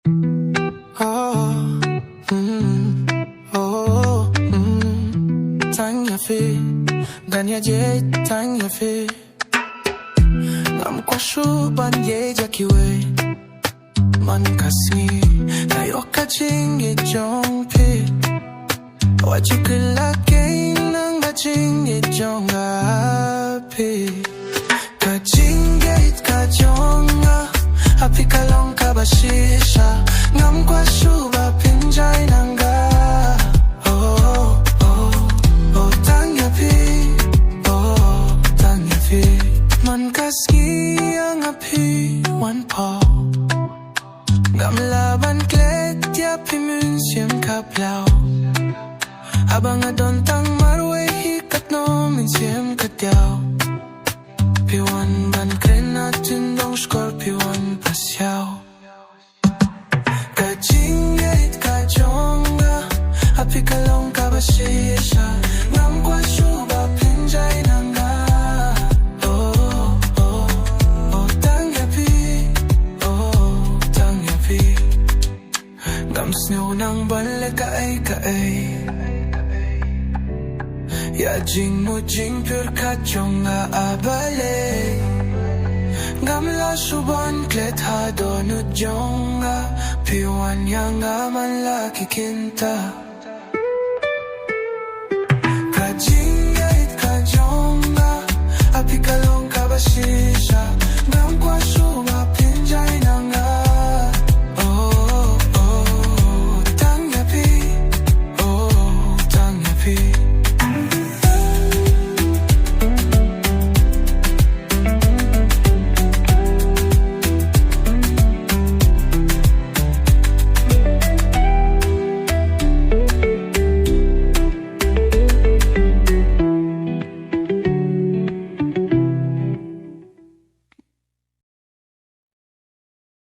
Oh, oh, Tang yafi, ganya je Tang yafi. Ngam kwa shu ban ye jakiwe, man Khasi, na yoka chingi jong pi. Wajukila kay nang ba chingi jong api. Ka chingi ka jonga, api kalong ka ba shisha. Ngam kwa shu ba pinjay nanga. Oh, oh, oh, Tang yapi. Oh, Tang yapi. Man Khasi ang api, one paw. Ngam laban klet yapi mun siem ka plau. Abang adon tang marwe hikat no min siem ka tiao. Piwan ban krena tindong scorpion pasyao. Ka jingait ka jonga, api kalong ka ba shisha. Ngam kwa shuba pinjay nanga. Oh, oh, oh, Tang yapi. Oh, Tang yapi. Ngam snew nang banle kaay. Ya jing mo jing pur ka jonga abale. Ngam la suban klet ha donu jonga. Piwan yanga man la kikinta. Ka jingait ka jonga, api kalong ka ba shisha.